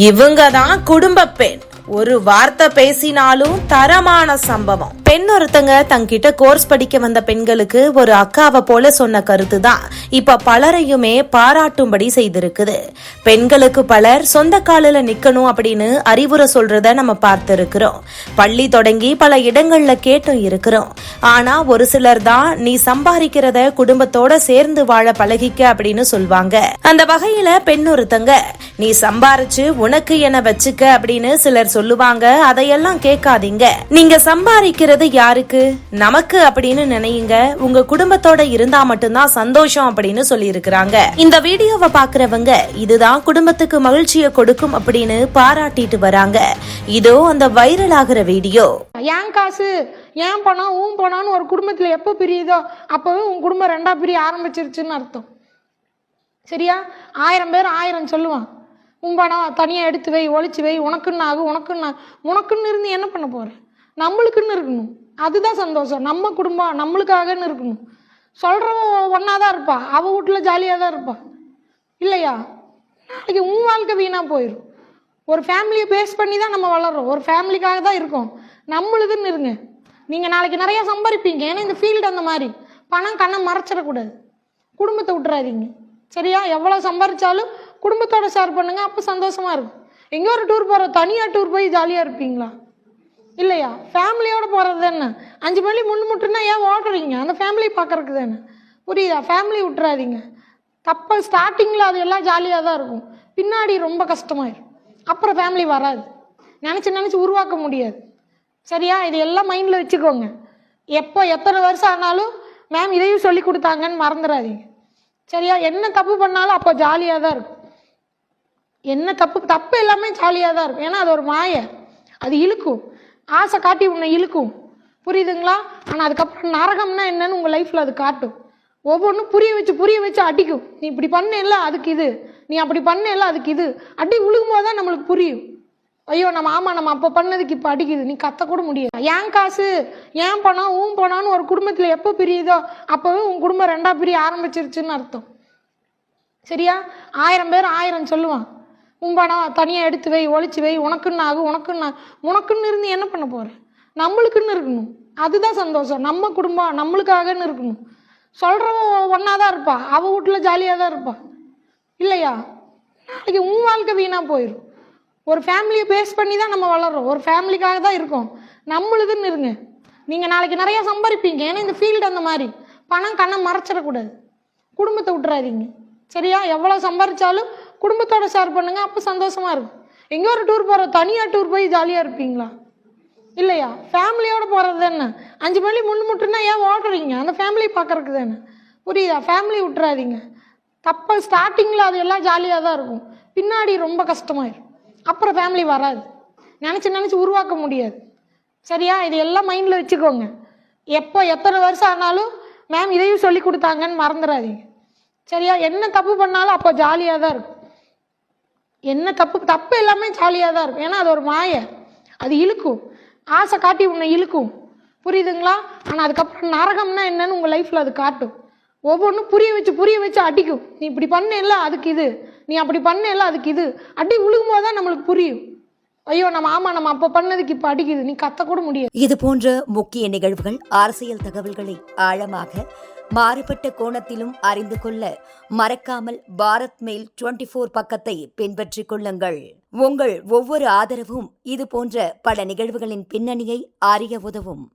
இவங்க தான் குடும்ப பெண். ஒரு வார்த்தை பேசினாலும் தரமான சம்பவம். பெண் ஒருத்தங்க தங்கிட்ட கோர்ஸ் படிக்க வந்த பெண்களுக்கு ஒரு அக்காவை போல சொன்ன கருத்து தான் இப்ப பலரையுமே பாராட்டும்படி செய்திருக்குது. பெண்களுக்கு பலர் சொந்த காலில நிக்கணும் அப்படின்னு அறிவுரை சொல்றத நம்ம பார்த்து இருக்கிறோம். பள்ளி தொடங்கி பல இடங்கள்ல கேட்டும் இருக்கிறோம். ஆனா ஒரு சிலர் தான் நீ சம்பாதிக்கிறத குடும்பத்தோட சேர்ந்து வாழ பழகிக்க அப்படின்னு சொல்வாங்க. அந்த வகையில பெண் ஒருத்தங்க நீ சம்பாரிச்சு உனக்கு என வச்சுக்க அப்படின்னு சிலர் சொல்லுவாங்க. அதையெல்லாம் கேட்காதீங்க. நீங்க சம்பாதிக்கிறது யாருக்கு? நமக்கு அப்படின்னு நினையுங்க. உங்க குடும்பத்தோட இருந்தா மட்டும்தான் சந்தோஷம் அப்படின்னு சொல்லி இருக்கிறாங்க. இந்த வீடியோவை பாக்குறவங்க இதுதான் குடும்பத்துக்கு மகிழ்ச்சியை கொடுக்கும் அப்படின்னு பாராட்டிட்டு வராங்க. இதோ அந்த வைரல் ஆகிற வீடியோ. ஏன் காசு ஏன் பணம் ஊன் பணம்னு ஒரு குடும்பத்துல எப்போ பிரியுதோ அப்பவே உன் குடும்பம் ரெண்டா பிரிய ஆரம்பிச்சிருச்சுன்னு அர்த்தம். சரியா? 1000 பேர் 1000 சொல்லுவான். உன் பணம் தனியா எடுத்து வை, ஒழிச்சு வை, உனக்குன்னு ஆகும், உனக்குன்னு இருந்து என்ன பண்ண போற? நம்மளுக்குன்னு இருக்கணும். அதுதான் சந்தோஷம். நம்ம குடும்பம் நம்மளுக்காகன்னு இருக்கணும். சொல்றவ ஒன்னாதான் இருப்பா, அவ வீட்டுல ஜாலியா தான் இருப்பா இல்லையா? நாளைக்கு உன் வாழ்க்கை வீணா போயிடும். ஒரு ஃபேமிலியை பேஸ் பண்ணி தான் நம்ம வளர்றோம். ஒரு ஃபேமிலிக்காக தான் இருக்கோம். நம்மளுக்குன்னு இருங்க. நீங்க நாளைக்கு நிறைய சம்பாதிப்பீங்க. ஏன்னா இந்த ஃபீல்டு அந்த மாதிரி. பணம் கண்ணை மறைச்சிடக்கூடாது. குடும்பத்தை விட்டுறாதீங்க. சரியா? எவ்வளவு சம்பாதிச்சாலும் குடும்பத்தோட ஷேர் பண்ணுங்க. அப்போ சந்தோஷமா இருக்கும். எங்கேயோ ஒரு டூர் போற, தனியா டூர் போய் ஜாலியா இருப்பீங்களா? இல்லையா? ஃபேமிலியோட போறது என்ன? 5 மணி முன்னுமுட்டுனா ஏன் ஓடுறீங்க? அந்த ஃபேமிலி பார்க்கறதுக்கு தானே. புரியுதா? ஃபேமிலி விட்டுறாதீங்க. தப்ப ஸ்டார்டிங்ல அது எல்லாம் ஜாலியாக தான் இருக்கும். பின்னாடி ரொம்ப கஷ்டமாயிரும். அப்புறம் ஃபேமிலி வராது. நினைச்சு உருவாக்க முடியாது. சரியா? இது எல்லாம் மைண்ட்ல வச்சுக்கோங்க. எப்போ எத்தனை வருஷம் ஆனாலும் மேம் இதையும் சொல்லி கொடுத்தாங்கன்னு மறந்துடாதீங்க. சரியா? என்ன தப்பு பண்ணாலும் அப்போ ஜாலியாக தான் இருக்கும். என்ன தப்பு எல்லாமே ஜாலியாக தான் இருக்கும். ஏன்னா அது ஒரு மாய. அது இழுக்கும். ஆசை காட்டி உன்னை இழுக்கும். புரியுதுங்களா? ஆனால் அதுக்கப்புறம் நரகம்னா என்னன்னு உங்கள் லைஃப்பில் அது காட்டும். ஒவ்வொன்றும் புரிய வச்சு அடிக்கும். நீ இப்படி பண்ணல அதுக்கு இது, நீ அப்படி பண்ணல அதுக்கு இது. அடி விழுகும் போது தான் நம்மளுக்கு புரியும். ஐயோ நம்ம அப்போ பண்ணதுக்கு இப்போ அடிக்குது. நீ கத்தக்கூட முடியாது. ஏன் காசு ஏன் பணம் ஊன் பணம்னு ஒரு குடும்பத்தில் எப்போ பிரியுதோ அப்போவே உன் குடும்பம் ரெண்டா பிரிய ஆரம்பிச்சிருச்சுன்னு அர்த்தம். சரியா? 1000 பேர் 1000 சொல்லுவான். உன் பணம் தனியா எடுத்து வை, ஒழிச்சு வை, உனக்குன்னு ஆகும், உனக்குன்னு இருந்து என்ன பண்ண போற? நம்மளுக்குன்னு இருக்கணும். அதுதான் சந்தோஷம். நம்ம குடும்பம் நம்மளுக்காகன்னு இருக்கணும். சொல்றவ ஒன்னாதான் இருப்பா, அவ வீட்டுல ஜாலியா தான் இருப்பா இல்லையா? நாளைக்கு உன் வாழ்க்கை வீணா போயிடும். ஒரு ஃபேமிலியை பேஸ் பண்ணி தான் நம்ம வளர்றோம். ஒரு ஃபேமிலிக்காக தான் இருக்கோம். நம்மளுக்குன்னு இருங்க. நீங்க நாளைக்கு நிறைய சம்பாதிப்பீங்க. ஏன்னா இந்த ஃபீல்டு அந்த மாதிரி. பணம் கண்ணை மறைச்சிடக்கூடாது. குடும்பத்தை விட்டுறாதீங்க. சரியா? எவ்வளவு சம்பாதிச்சாலும் குடும்பத்தோட ஷேர் பண்ணுங்க. அப்போ சந்தோஷமா இருக்கும். எங்கேயோ ஒரு டூர் போற, தனியா டூர் போய் ஜாலியா இருப்பீங்களா? இல்லையா? ஃபேமிலியோட போறது என்ன? 5 மணி முன்னுமுட்டுனா ஏன் ஓடுறீங்க? அந்த ஃபேமிலி பார்க்கறதுக்கு தானே. புரியுதா? ஃபேமிலி விட்டுறாதீங்க. தப்ப ஸ்டார்டிங்ல அது எல்லாம் ஜாலியாக தான் இருக்கும். பின்னாடி ரொம்ப கஷ்டமாயிரும். அப்புறம் ஃபேமிலி வராது. நினைச்சு உருவாக்க முடியாது. சரியா? இது எல்லாம் மைண்ட்ல வச்சுக்கோங்க. எப்போ எத்தனை வருஷம் ஆனாலும் மேம் இதையும் சொல்லி கொடுத்தாங்கன்னு மறந்துடாதீங்க. சரியா? என்ன தப்பு பண்ணாலும் அப்போ ஜாலியாக தான் இருக்கும். என்ன தப்பு எல்லாமே ஜாலியாக தான் இருக்கும். ஏன்னா அது ஒரு மாய. அது இழுக்கும். ஆசை காட்டி உன்னை இழுக்கும். புரியுதுங்களா? ஆனால் அதுக்கப்புறம் நரகம்னா என்னன்னு உங்கள் லைஃப்பில் அது காட்டும். ஒவ்வொன்றும் புரிய வச்சு அடிக்கும். நீ இப்படி பண்ணல அதுக்கு இது, நீ அப்படி பண்ணல அதுக்கு இது. அடி விழுகும் போது தான் நம்மளுக்கு புரியும். ஐயோ நம்ம அப்போ பண்ணதுக்கு இப்போ அடிக்குது. நீ கத்தக்கூட முடியாது. இது போன்ற முக்கிய நிகழ்வுகள், அரசியல் தகவல்களை ஆழமாக மாறுபட்ட கோணத்திலும் அறிந்து கொள்ள மறக்காமல் பாரத் மெயில் 24 பக்கத்தை பின்பற்றிக் கொள்ளுங்கள். உங்கள் ஒவ்வொரு ஆதரவும் இது போன்ற பல நிகழ்வுகளின் பின்னணியை அறிய உதவும்.